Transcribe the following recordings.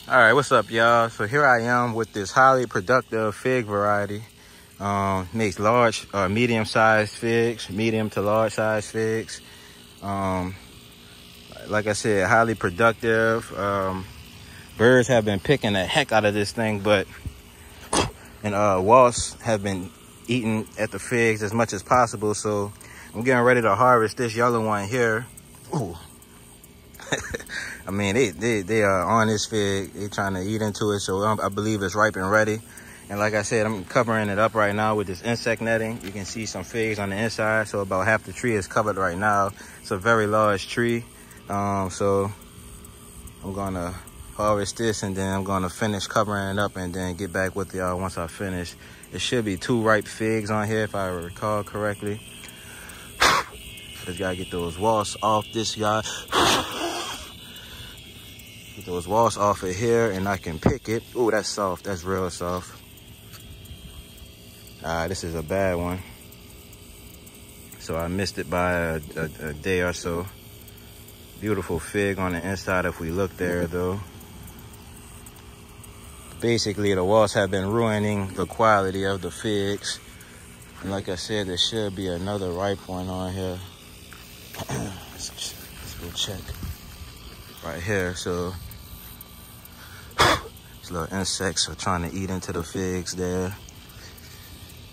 All right, what's up, y'all? So here I am with this highly productive fig variety. Makes large or medium-sized figs, medium to large-sized figs. Like I said, highly productive. Birds have been picking the heck out of this thing, and wasps have been eating at the figs as much as possible. So I'm getting ready to harvest this yellow one here. Ooh. I mean, they are on this fig. They trying to eat into it, so I believe it's ripe and ready. And like I said, I'm covering it up right now with this insect netting. You can see some figs on the inside, so about half the tree is covered right now. It's a very large tree. So I'm gonna harvest this, and then I'm gonna finish covering it up and then get back with y'all once I finish. There should be 2 ripe figs on here if I recall correctly. Just gotta get those wasps off this guy. Get those wasps off of here and I can pick it. Ooh, that's soft. That's real soft. This is a bad one. So I missed it by a day or so. Beautiful fig on the inside if we look there though. Basically, the wasps have been ruining the quality of the figs. And like I said, there should be another ripe one on here. Let's go check. Right here, so these little insects are trying to eat into the figs there.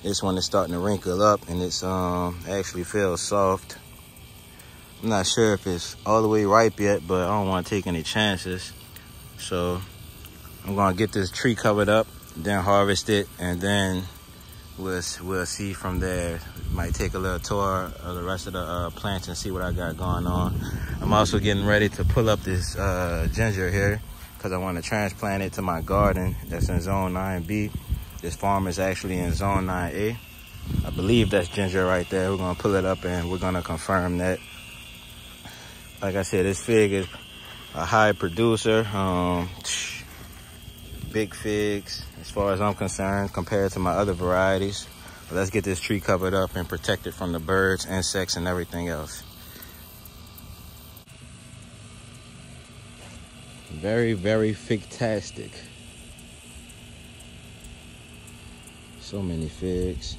This one is starting to wrinkle up, and it's actually feels soft. I'm not sure if it's all the way ripe yet, but I don't want to take any chances. So I'm gonna get this tree covered up, then harvest it, and then we'll see from there. Might take a little tour of the rest of the plants and see what I got going on. I'm also getting ready to pull up this ginger here because I want to transplant it to my garden that's in zone 9B. This farm is actually in zone 9A. I believe that's ginger right there. We're gonna pull it up and we're gonna confirm that. Like I said, this fig is a high producer. Big figs as far as I'm concerned compared to my other varieties. But let's get this tree covered up and protect it from the birds, insects, and everything else. Very, very fig-tastic. So many figs.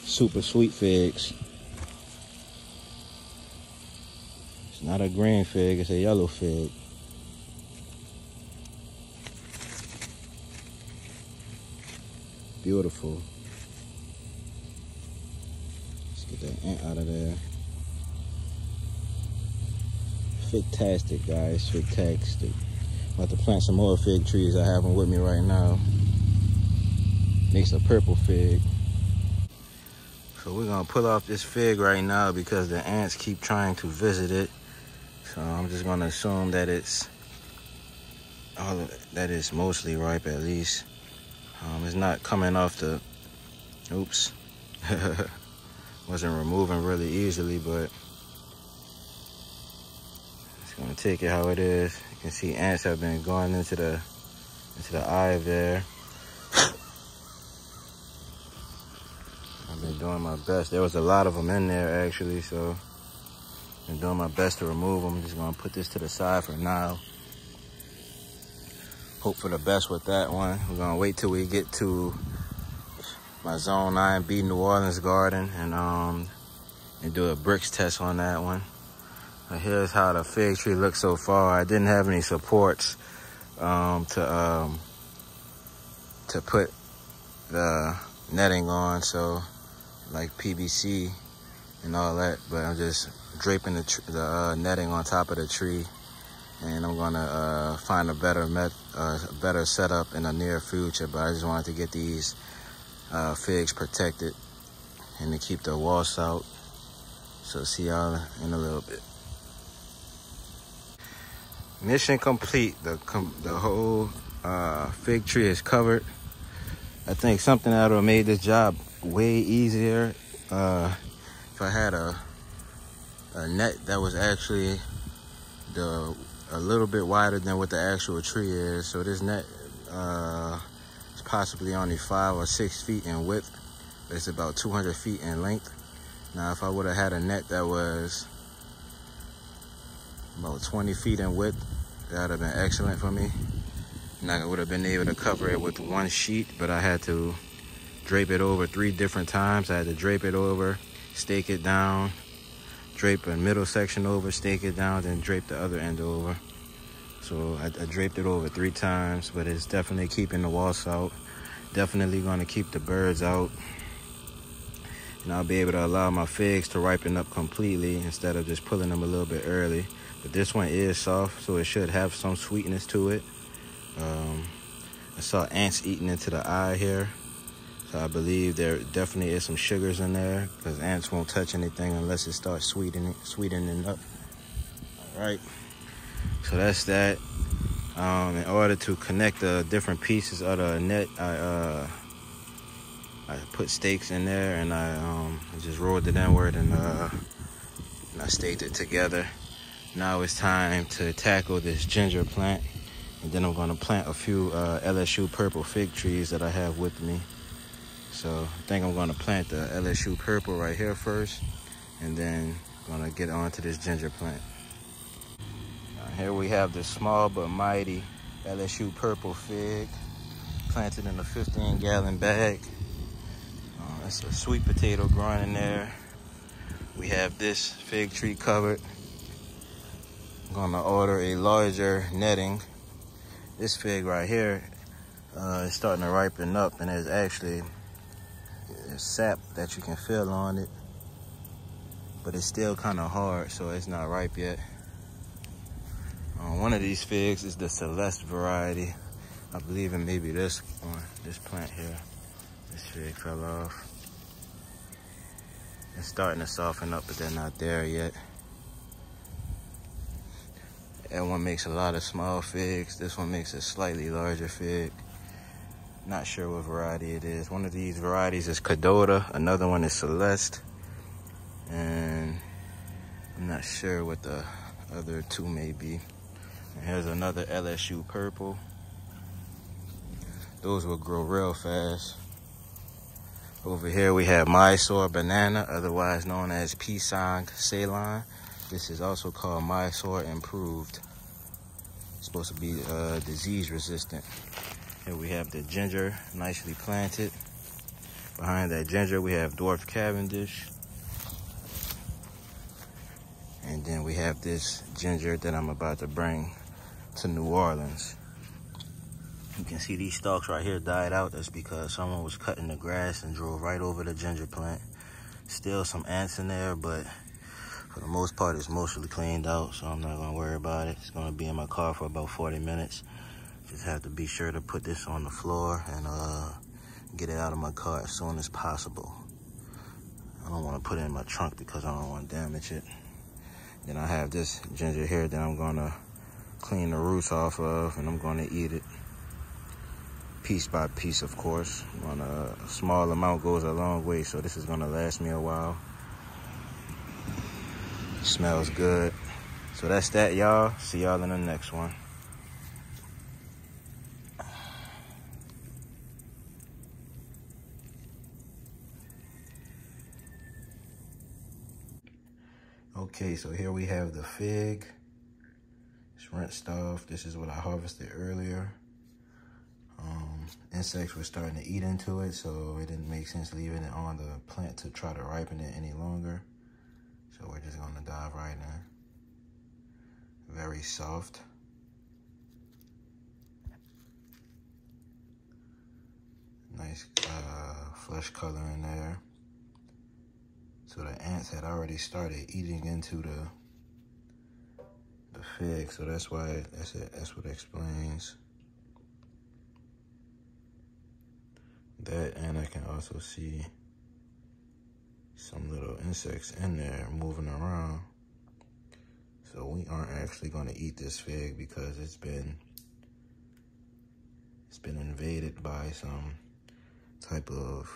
Super sweet figs. It's not a green fig, it's a yellow fig. Beautiful. Let's get that ant out of there. Fig-tastic, guys, fig-tastic. I'm about to plant some more fig trees. I have them with me right now. Makes a purple fig. So we're gonna pull off this fig right now because the ants keep trying to visit it. So I'm just gonna assume that it's mostly ripe at least. It's not coming off the, oops. Wasn't removing really easily, but just gonna take it how it is. You can see ants have been going into the eye there. I've been doing my best. There was a lot of them in there actually, so I've been doing my best to remove them. I'm just gonna put this to the side for now. Hope for the best with that one. We're gonna wait till we get to my zone 9B New Orleans garden and do a Brix test on that one. But here's how the fig tree looks so far. I didn't have any supports to put the netting on, so like PVC and all that. But I'm just draping the netting on top of the tree. And I'm gonna find a better setup in the near future. But I just wanted to get these figs protected and to keep the wasps out. So see y'all in a little bit. Mission complete. The whole fig tree is covered. I think something that would have made this job way easier if I had a net that was actually a little bit wider than what the actual tree is. So this net is possibly only 5 or 6 feet in width, but it's about 200 feet in length. Now, if I would have had a net that was about 20 feet in width, That would have been excellent for me. And I would have been able to cover it with one sheet, but I had to drape it over 3 different times. I had to drape it over, stake it down, drape a middle section over, stake it down, then drape the other end over. So I draped it over 3 times, but it's definitely keeping the wasps out. Definitely going to keep the birds out. And I'll be able to allow my figs to ripen up completely instead of just pulling them a little bit early. But this one is soft, so it should have some sweetness to it. I saw ants eating into the eye here. So I believe there definitely is some sugars in there, because ants won't touch anything unless it starts sweetening up. All right, so that's that. In order to connect the different pieces of the net, I put stakes in there, and I just rolled it inward, and I staked it together. Now it's time to tackle this ginger plant, and then I'm going to plant a few LSU purple fig trees that I have with me. So I think I'm going to plant the LSU purple right here first, and then I'm going to get onto this ginger plant. Here we have this small but mighty LSU purple fig planted in a 15-gallon bag. That's a sweet potato growing in there. We have this fig tree covered. I'm gonna order a larger netting. This fig right here is starting to ripen up, and there's actually sap that you can feel on it, but it's still kind of hard, so it's not ripe yet. One of these figs is the Celeste variety. I believe it may be this one, this plant here. This fig fell off. It's starting to soften up, but they're not there yet. That one makes a lot of small figs. This one makes a slightly larger fig. Not sure what variety it is. One of these varieties is Cadota. Another one is Celeste. And I'm not sure what the other 2 may be. And here's another LSU purple. Those will grow real fast. Over here we have Mysore banana, otherwise known as Pisang Ceylon. This is also called Mysore improved. It's supposed to be disease resistant. Here we have the ginger, nicely planted. Behind that ginger we have dwarf Cavendish. And then we have this ginger that I'm about to bring to New Orleans. You can see these stalks right here died out. That's because someone was cutting the grass and drove right over the ginger plant. Still some ants in there, but for the most part, it's mostly cleaned out, so I'm not gonna worry about it. It's gonna be in my car for about 40 minutes. Just have to be sure to put this on the floor and get it out of my car as soon as possible. I don't wanna put it in my trunk because I don't wanna damage it. Then I have this ginger here that I'm gonna clean the roots off of, and I'm gonna eat it. Piece by piece, of course. A small amount goes a long way, so this is gonna last me a while. Smells good. So that's that, y'all. See y'all in the next one. Okay, so here we have the fig. It's rinsed off. This is what I harvested earlier. Insects were starting to eat into it, so it didn't make sense leaving it on the plant to try to ripen it any longer. So we're just gonna dive right in. Very soft. Nice flesh color in there. So the ants had already started eating into the fig, so that's why that's what explains that. And I can also see some little insects in there moving around. So we aren't actually going to eat this fig because it's been invaded by some type of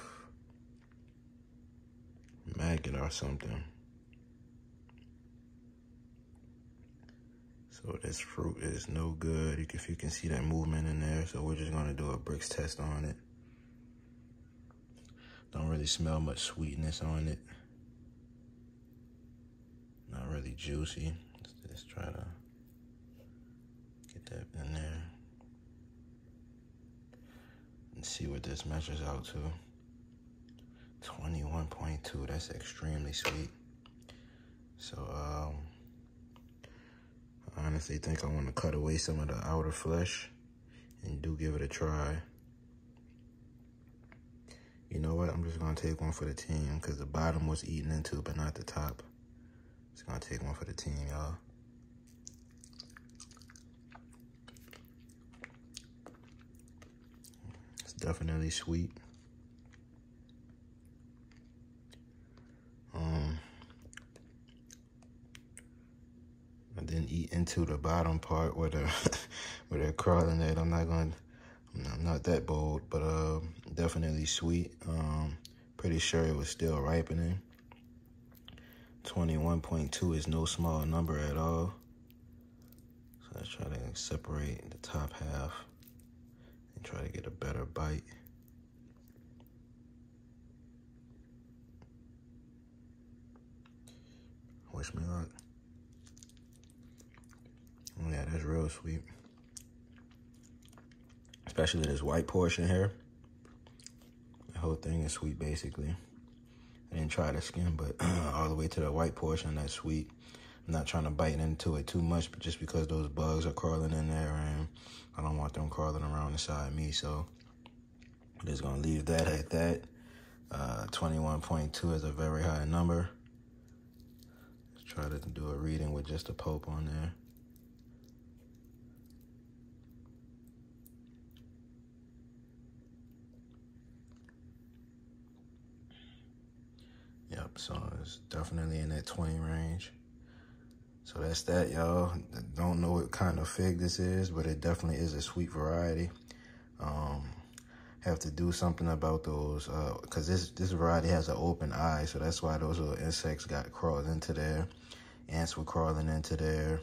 maggot or something. So this fruit is no good, if you can see that movement in there. So we're just gonna do a Brix test on it. Don't really smell much sweetness on it. Not really juicy. Let's try to that in there and see what this measures out to. 21.2, that's extremely sweet. So, I honestly think I want to cut away some of the outer flesh and do give it a try. You know what? I'm just going to take one for the team because the bottom was eaten into, but not the top. Just going to take one for the team, y'all. It's definitely sweet. I didn't eat into the bottom part where they're crawling at. I'm not that bold, but definitely sweet. Pretty sure it was still ripening. 21.2 is no small number at all. So let's try to separate the top half and try to get a better bite. Wish me luck. Oh yeah, that's real sweet. Especially this white portion here. The whole thing is sweet, basically. I didn't try the skin, but all the way to the white portion, that's sweet. I'm not trying to bite into it too much, but just because those bugs are crawling in there, and I don't want them crawling around inside me, so I'm just gonna leave that at that. 21.2 is a very high number. Let's try to do a reading with just the pulp on there. Yep, so it's definitely in that 20 range. So that's that, y'all. Don't know what kind of fig this is, but it definitely is a sweet variety. Have to do something about those, because this variety has an open eye, so that's why those little insects got crawled into there. Ants were crawling into there.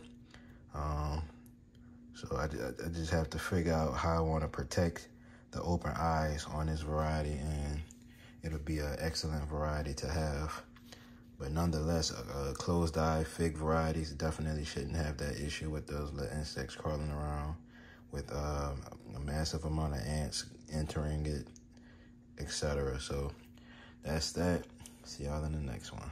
So I just have to figure out how I want to protect the open eyes on this variety, and it'll be an excellent variety to have. But nonetheless, closed eye fig varieties definitely shouldn't have that issue with those little insects crawling around, with a massive amount of ants entering it, etc. So that's that. See y'all in the next one.